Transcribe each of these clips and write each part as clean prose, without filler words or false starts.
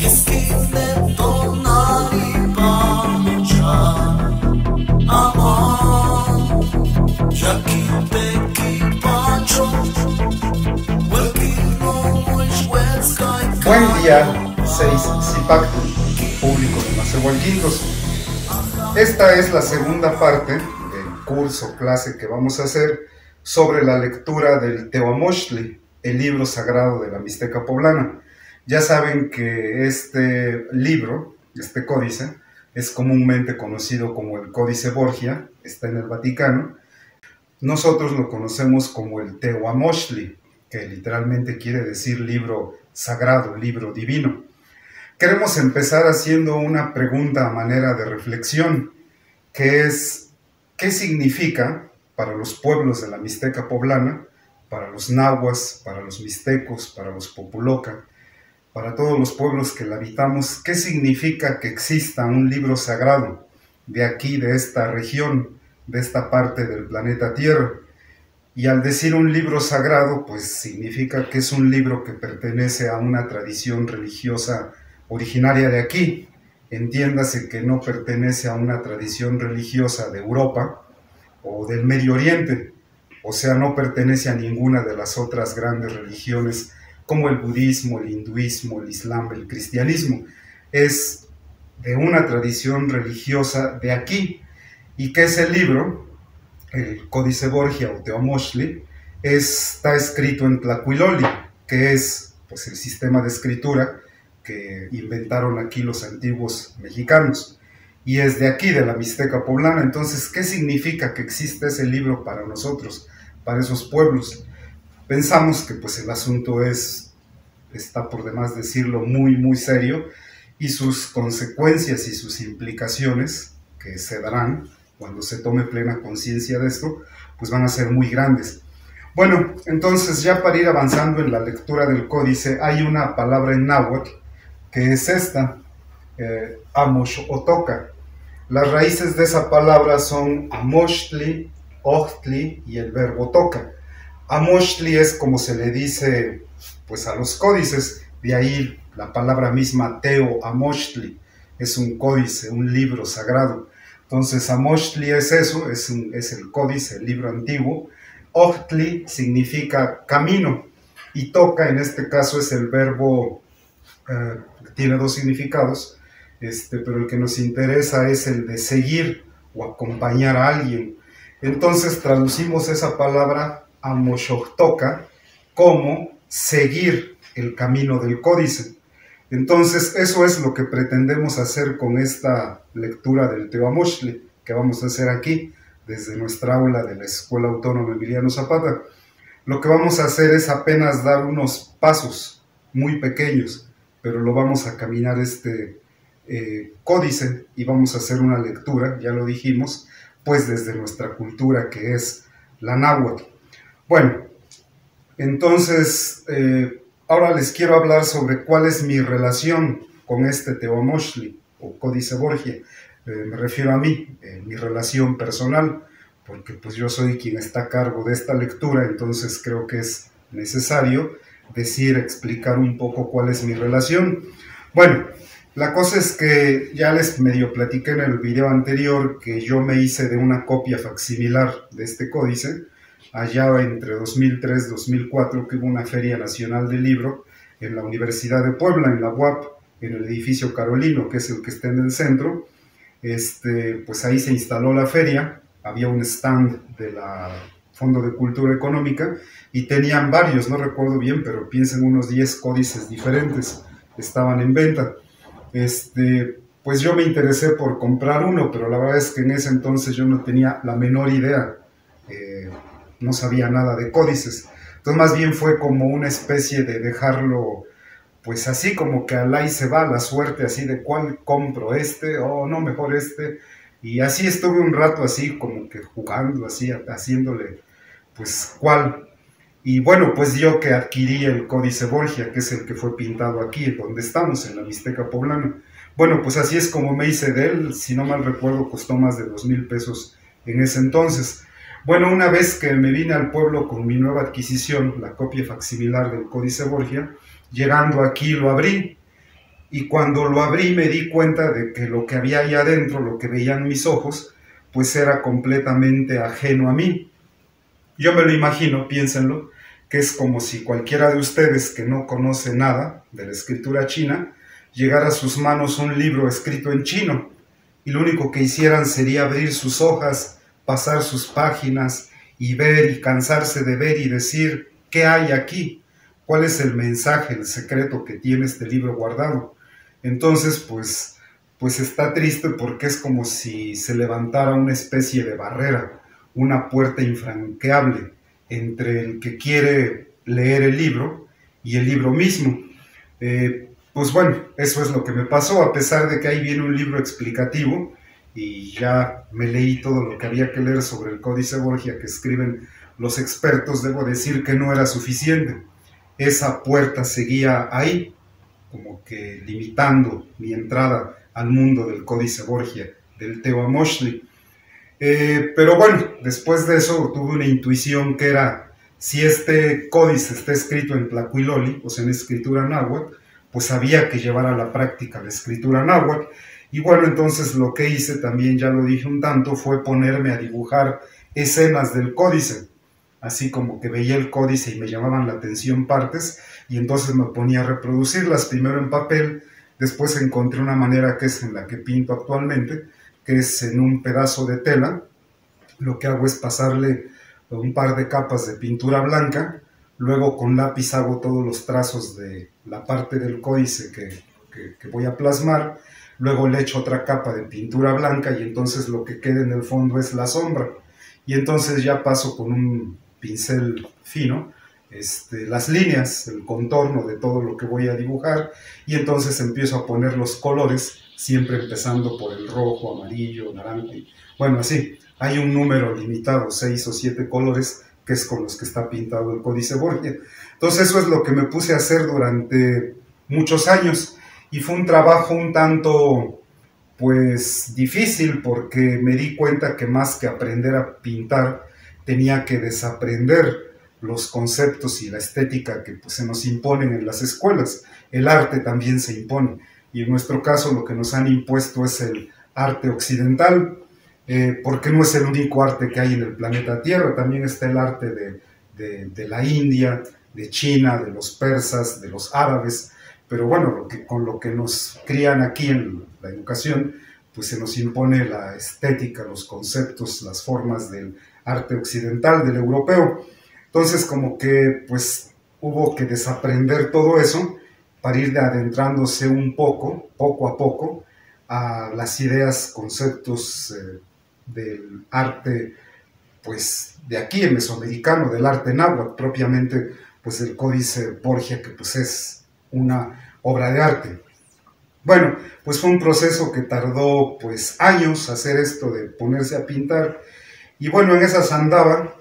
Buen día, 6 Zipac, público de Macehualquintos. Esta es la segunda parte del curso, clase que vamos a hacer sobre la lectura del Tehuamochtli, el libro sagrado de la Mixteca poblana. Ya saben que este libro, este códice, es comúnmente conocido como el Códice Borgia, está en el Vaticano. Nosotros lo conocemos como el Tehuamochtli, que literalmente quiere decir libro sagrado, libro divino. Queremos empezar haciendo una pregunta a manera de reflexión, que es, ¿qué significa para los pueblos de la Mixteca poblana, para los nahuas, para los mixtecos, para los populoca, para todos los pueblos que la habitamos, qué significa que exista un libro sagrado de aquí, de esta región, de esta parte del planeta Tierra? Y al decir un libro sagrado, pues significa que es un libro que pertenece a una tradición religiosa originaria de aquí. Entiéndase que no pertenece a una tradición religiosa de Europa o del Medio Oriente, o sea, no pertenece a ninguna de las otras grandes religiones como el budismo, el hinduismo, el islam, el cristianismo. Es de una tradición religiosa de aquí. ¿Y qué es el libro? El Códice Borgia o Tehuamochtli está escrito en Tlacuiloli, que es pues, el sistema de escritura que inventaron aquí los antiguos mexicanos, y es de aquí, de la Mixteca poblana. Entonces, ¿qué significa que existe ese libro para nosotros, para esos pueblos? Pensamos que pues el asunto está por demás decirlo muy serio, y sus consecuencias y sus implicaciones que se darán cuando se tome plena conciencia de esto, pues van a ser muy grandes. Bueno, entonces ya para ir avanzando en la lectura del códice, hay una palabra en náhuatl que es esta, Amoxotoca. Las raíces de esa palabra son Amochtli, Ochtli y el verbo toca. Amochtli es como se le dice pues a los códices, de ahí la palabra misma Tehuamochtli, es un códice, un libro sagrado. Entonces Amochtli es eso, es el códice, el libro antiguo. Ochtli significa camino, y toca en este caso es el verbo, tiene dos significados, pero el que nos interesa es el de seguir o acompañar a alguien. Entonces traducimos esa palabra Amoxotoca como seguir el camino del códice. Entonces, eso es lo que pretendemos hacer con esta lectura del Tehuamochtli, que vamos a hacer aquí, desde nuestra aula de la Escuela Autónoma Emiliano Zapata. Lo que vamos a hacer es apenas dar unos pasos muy pequeños, pero lo vamos a caminar este códice y vamos a hacer una lectura, ya lo dijimos, pues desde nuestra cultura, que es la náhuatl. Bueno, entonces ahora les quiero hablar sobre cuál es mi relación con este Tehuamochtli o Códice Borgia. Me refiero a mí, mi relación personal, porque pues yo soy quien está a cargo de esta lectura, entonces creo que es necesario explicar un poco cuál es mi relación. Bueno, la cosa es que ya les medio platiqué en el video anterior que yo me hice de una copia facsimilar de este códice, allá entre 2003 y 2004, que hubo una Feria Nacional del Libro en la Universidad de Puebla, en la UAP, en el edificio Carolino, que es el que está en el centro. Pues ahí se instaló la feria, había un stand de la Fondo de Cultura Económica, y tenían varios, no recuerdo bien, pero piensen unos 10 códices diferentes, estaban en venta. Pues yo me interesé por comprar uno, pero la verdad es que en ese entonces yo no tenía la menor idea, no sabía nada de códices. Entonces más bien fue como una especie de dejarlo, pues así como que al ahí se va la suerte, así de cuál compro, o no, mejor y así estuve un rato así como que jugando, así haciéndole, pues cuál. Y bueno, pues yo que adquirí el Códice Borgia, que es el que fue pintado aquí, donde estamos, en la Mixteca poblana. Bueno, pues así es como me hice de él, si no mal recuerdo costó más de 2,000 pesos en ese entonces. Bueno, una vez que me vine al pueblo con mi nueva adquisición, la copia facsimilar del Códice Borgia, llegando aquí lo abrí y cuando lo abrí me di cuenta de que lo que había ahí adentro, lo que veían mis ojos, pues era completamente ajeno a mí. Yo me lo imagino, piénsenlo, que es como si cualquiera de ustedes que no conoce nada de la escritura china, llegara a sus manos un libro escrito en chino, y lo único que hicieran sería abrir sus hojas, pasar sus páginas, y ver y cansarse de ver y decir, ¿qué hay aquí? ¿Cuál es el mensaje, el secreto que tiene este libro guardado? Entonces, pues está triste porque es como si se levantara una especie de barrera, una puerta infranqueable entre el que quiere leer el libro y el libro mismo. Pues bueno, eso es lo que me pasó, a pesar de que ahí viene un libro explicativo y ya me leí todo lo que había que leer sobre el Códice Borgia que escriben los expertos, debo decir que no era suficiente. Esa puerta seguía ahí, como que limitando mi entrada al mundo del Códice Borgia, del Tehuamochtli. Pero bueno, después de eso tuve una intuición que era, si este códice está escrito en tlacuiloli, o sea en escritura náhuatl, pues había que llevar a la práctica la escritura náhuatl. Y bueno, entonces lo que hice, también ya lo dije un tanto, fue ponerme a dibujar escenas del códice, así como que veía el códice y me llamaban la atención partes, y entonces me ponía a reproducirlas, primero en papel, después encontré una manera que es en la que pinto actualmente, que es en un pedazo de tela. Lo que hago es pasarle un par de capas de pintura blanca, luego con lápiz hago todos los trazos de la parte del códice que voy a plasmar, luego le echo otra capa de pintura blanca y entonces lo que queda en el fondo es la sombra, y entonces ya paso con un pincel fino las líneas, el contorno de todo lo que voy a dibujar, y entonces empiezo a poner los colores, siempre empezando por el rojo, amarillo, naranja, bueno, así, hay un número limitado, 6 o 7 colores, que es con los que está pintado el Códice Borgia. Entonces eso es lo que me puse a hacer durante muchos años, y fue un trabajo un tanto, pues, difícil, porque me di cuenta que más que aprender a pintar, tenía que desaprender los conceptos y la estética que pues, se nos imponen en las escuelas. El arte también se impone, y en nuestro caso lo que nos han impuesto es el arte occidental, porque no es el único arte que hay en el planeta Tierra, también está el arte de la India, de China, de los persas, de los árabes, pero bueno, con lo que nos crían aquí en la educación, pues se nos impone la estética, los conceptos, las formas del arte occidental, del europeo. Entonces como que pues hubo que desaprender todo eso para ir adentrándose un poco a poco, a las ideas, conceptos del arte, pues de aquí, el mesoamericano, del arte náhuatl, propiamente pues el Códice Borgia, que pues es una obra de arte. Bueno, pues fue un proceso que tardó pues años hacer esto de ponerse a pintar, y bueno, en esas andaba,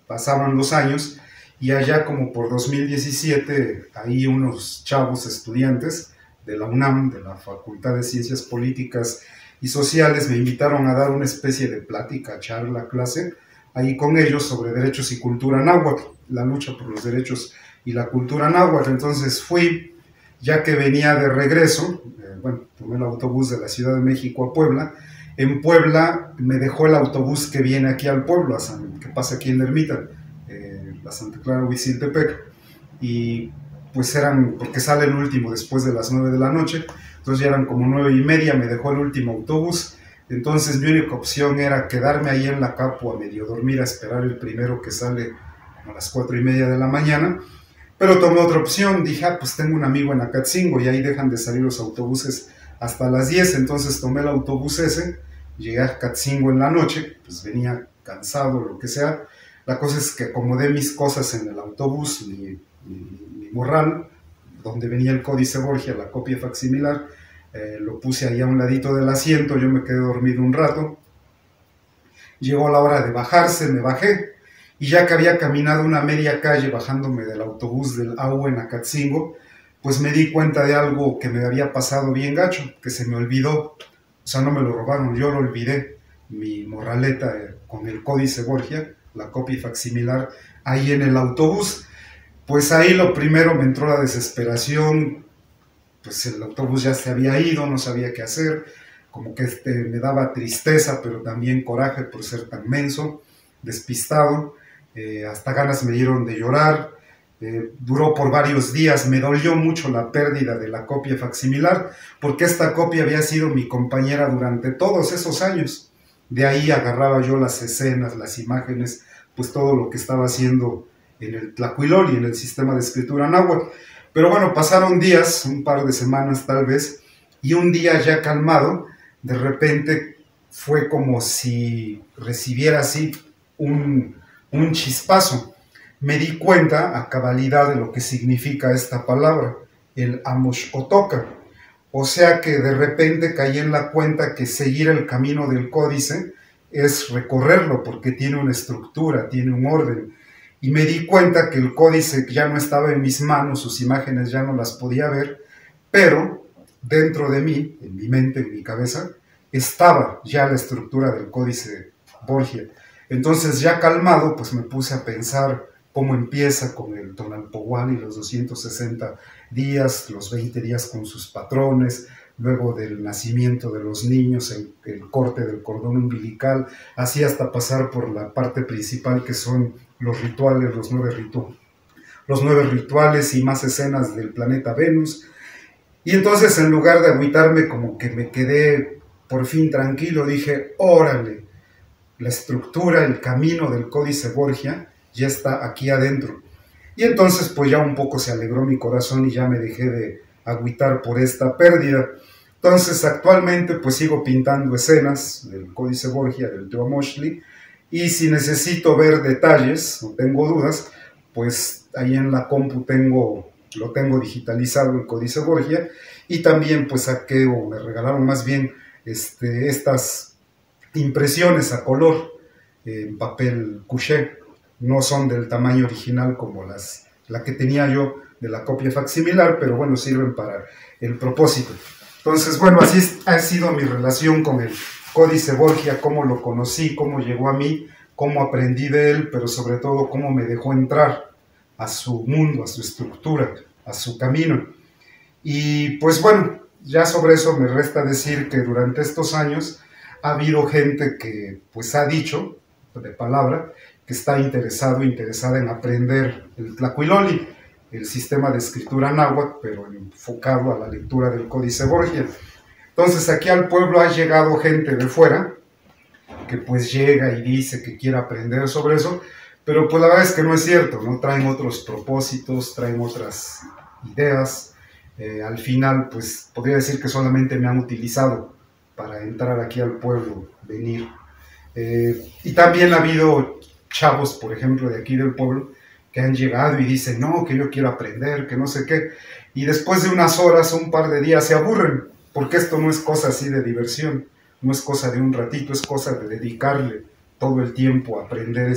pasaban los años, y allá como por 2017, ahí unos chavos estudiantes de la UNAM, de la Facultad de Ciencias Políticas y Sociales, me invitaron a dar una especie de plática, charla, clase, ahí con ellos sobre derechos y cultura náhuatl, la lucha por los derechos y la cultura náhuatl. Entonces fui, ya que venía de regreso, bueno, tomé el autobús de la Ciudad de México a Puebla. En Puebla me dejó el autobús que viene aquí al pueblo, que pasa aquí en la Ermita, la Santa Clara Huiziltepec, y pues eran, porque sale el último después de las 9 de la noche, entonces ya eran como 9:30, me dejó el último autobús. Entonces mi única opción era quedarme ahí en la Capo a medio dormir, a esperar el primero que sale a las 4:30 de la mañana, pero tomé otra opción, dije, pues tengo un amigo en Acatzingo y ahí dejan de salir los autobuses hasta las 10, entonces tomé el autobús ese, llegué a Acatzingo en la noche, pues venía cansado, lo que sea. La cosa es que acomodé mis cosas en el autobús, mi morral, donde venía el Códice Borgia, la copia facsimilar, lo puse ahí a un ladito del asiento, yo me quedé dormido un rato. Llegó la hora de bajarse, me bajé, y ya que había caminado una media calle bajándome del autobús del AU en Acatzingo, pues me di cuenta de algo que me había pasado bien gacho, que se me olvidó. O sea, no me lo robaron, yo lo olvidé, mi morraleta con el Códice Borgia, la copia facsimilar, ahí en el autobús. Pues ahí lo primero me entró la desesperación, pues el autobús ya se había ido, no sabía qué hacer, como que me daba tristeza, pero también coraje por ser tan menso, despistado, hasta ganas me dieron de llorar. Duró por varios días, me dolió mucho la pérdida de la copia facsimilar, porque esta copia había sido mi compañera durante todos esos años. De ahí agarraba yo las escenas, las imágenes, pues todo lo que estaba haciendo en el Tlacuiloli, en el sistema de escritura náhuatl. Pero bueno, pasaron días, un par de semanas tal vez, y un día ya calmado, de repente fue como si recibiera así un chispazo. Me di cuenta a cabalidad de lo que significa esta palabra, el Amosh-Otoka. O sea que de repente caí en la cuenta que seguir el camino del códice es recorrerlo, porque tiene una estructura, tiene un orden. Y me di cuenta que el códice ya no estaba en mis manos, sus imágenes ya no las podía ver, pero dentro de mí, en mi mente, en mi cabeza, estaba ya la estructura del códice Borgia. Entonces, ya calmado, pues me puse a pensar cómo empieza con el Tonalpohualli, los 260 días, los 20 días con sus patrones, luego del nacimiento de los niños, el corte del cordón umbilical, así hasta pasar por la parte principal que son los rituales, los nueve rituales y más escenas del planeta Venus. Y entonces, en lugar de agüitarme, como que me quedé por fin tranquilo, dije, órale, la estructura, el camino del códice Borgia ya está aquí adentro. Y entonces pues ya un poco se alegró mi corazón y ya me dejé de agüitar por esta pérdida. Entonces actualmente pues sigo pintando escenas del códice Borgia, del Teomochtli, y si necesito ver detalles o tengo dudas, pues ahí en la compu lo tengo digitalizado el códice Borgia, y también pues saqué, o me regalaron más bien, estas impresiones a color en papel couché. No son del tamaño original como la que tenía yo de la copia facsimilar, pero bueno, sirven para el propósito. Entonces, bueno, así ha sido mi relación con el códice Borgia, cómo lo conocí, cómo llegó a mí, cómo aprendí de él, pero sobre todo cómo me dejó entrar a su mundo, a su estructura, a su camino. Y pues bueno, ya sobre eso me resta decir que durante estos años ha habido gente que pues ha dicho, de palabra, que está interesada en aprender el Tlacuiloli, el sistema de escritura náhuatl, pero enfocado a la lectura del códice Borgia. Entonces aquí al pueblo ha llegado gente de fuera, que pues llega y dice que quiere aprender sobre eso, pero pues la verdad es que no es cierto, ¿no? Traen otros propósitos, traen otras ideas. Al final pues podría decir que solamente me han utilizado para entrar aquí al pueblo, venir. Y también ha habido chavos, por ejemplo, de aquí del pueblo, que han llegado y dicen, no, que yo quiero aprender, que no sé qué, y después de unas horas o un par de días se aburren, porque esto no es cosa así de diversión, no es cosa de un ratito, es cosa de dedicarle todo el tiempo a aprender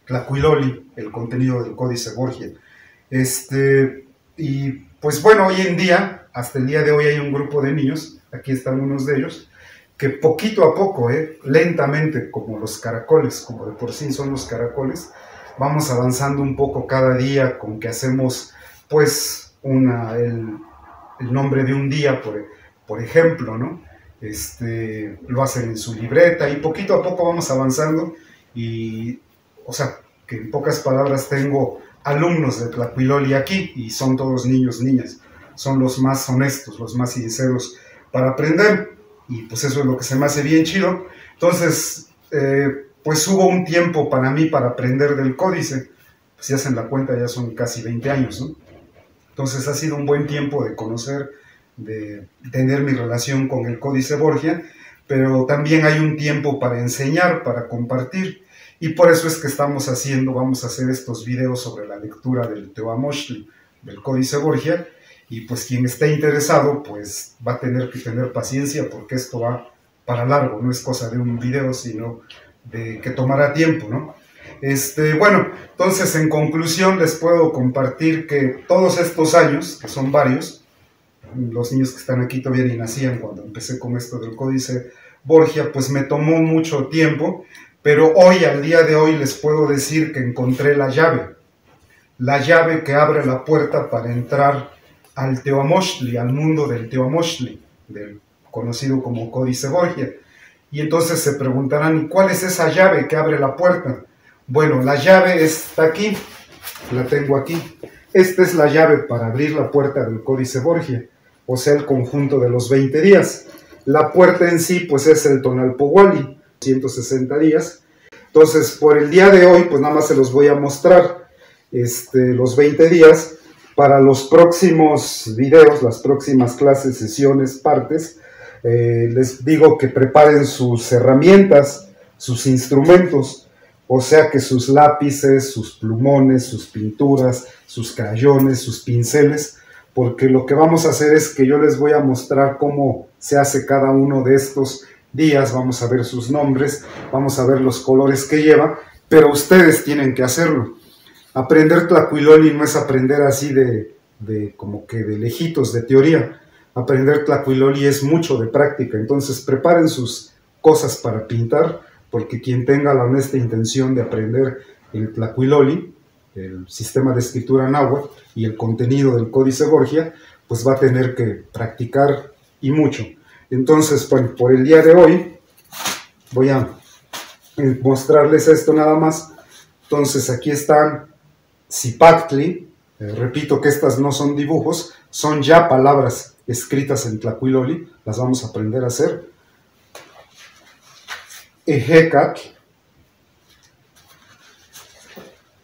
Tlacuiloli, el contenido del códice Borgia. Y pues bueno, hoy en día, hasta el día de hoy hay un grupo de niños, aquí están unos de ellos, que poquito a poco, lentamente, como los caracoles, como de por sí son los caracoles, vamos avanzando un poco cada día con que hacemos, pues, el nombre de un día, por ejemplo, ¿no? Lo hacen en su libreta y poquito a poco vamos avanzando y, o sea, que en pocas palabras tengo alumnos de Tlacuiloli aquí y son todos niños, niñas, son los más honestos, los más sinceros para aprender. Y pues eso es lo que se me hace bien chido. Entonces, pues hubo un tiempo para mí para aprender del códice. Pues si hacen la cuenta ya son casi 20 años, ¿no? Entonces ha sido un buen tiempo de conocer, de tener mi relación con el códice Borgia, pero también hay un tiempo para enseñar, para compartir. Y por eso es que vamos a hacer estos videos sobre la lectura del Teomochtli, del códice Borgia. Y pues quien esté interesado, pues va a tener que tener paciencia porque esto va para largo, no es cosa de un video, sino de que tomará tiempo, ¿no? Bueno, entonces en conclusión les puedo compartir que todos estos años, que son varios, los niños que están aquí todavía ni nacían cuando empecé con esto del códice Borgia, pues me tomó mucho tiempo, pero hoy, al día de hoy, les puedo decir que encontré la llave que abre la puerta para entrar al Teomochtli, al mundo del Teomochtli, conocido como Códice Borgia. Y entonces se preguntarán, ¿y cuál es esa llave que abre la puerta? Bueno, la llave está aquí, la tengo aquí. Esta es la llave para abrir la puerta del Códice Borgia, o sea, el conjunto de los 20 días. La puerta en sí, pues es el Tonalpohualli, 160 días. Entonces, por el día de hoy, pues nada más se los voy a mostrar los 20 días. Para los próximos videos, las próximas clases, sesiones, partes, les digo que preparen sus herramientas, sus instrumentos, o sea que sus lápices, sus plumones, sus pinturas, sus crayones, sus pinceles, porque lo que vamos a hacer es que yo les voy a mostrar cómo se hace cada uno de estos días, vamos a ver sus nombres, vamos a ver los colores que lleva, pero ustedes tienen que hacerlo. Aprender Tlacuiloli no es aprender así como que de lejitos, de teoría. Aprender Tlacuiloli es mucho de práctica, entonces preparen sus cosas para pintar, porque quien tenga la honesta intención de aprender el Tlacuiloli, el sistema de escritura náhuatl y el contenido del Códice Borgia, pues va a tener que practicar y mucho. Entonces, bueno, por el día de hoy voy a mostrarles esto nada más. Entonces aquí están Zipactli, repito que estas no son dibujos, son ya palabras escritas en Tlacuiloli, las vamos a aprender a hacer. Ejecatl,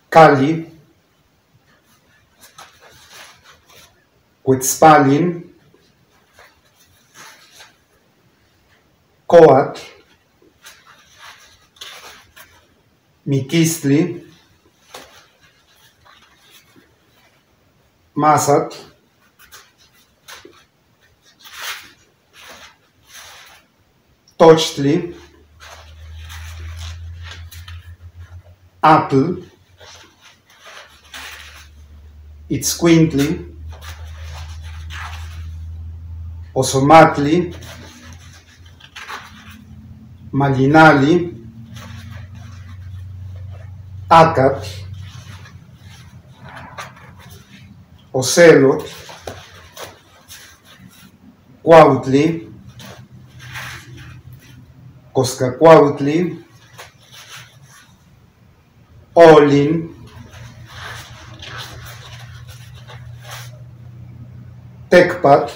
Cali, Quetzpalin, Coatl, Miquistli, Mazatl, Tochtli, Atl, Itzcuintli, Ozomatli, Mallinali, Acatl, Ocelotl, Cuautli, Coscacuautli, Olin, Tecpatl,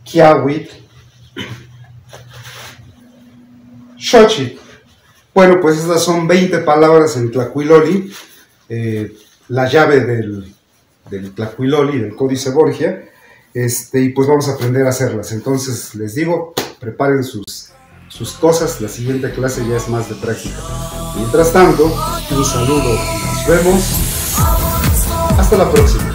Quiahuitl, Xochitl. Bueno, pues estas son 20 palabras en Tlacuiloli, la llave del Tlacuiloli, del Códice Borgia, y pues vamos a aprender a hacerlas. Entonces les digo, preparen sus cosas, la siguiente clase ya es más de práctica. Mientras tanto, un saludo, nos vemos, hasta la próxima.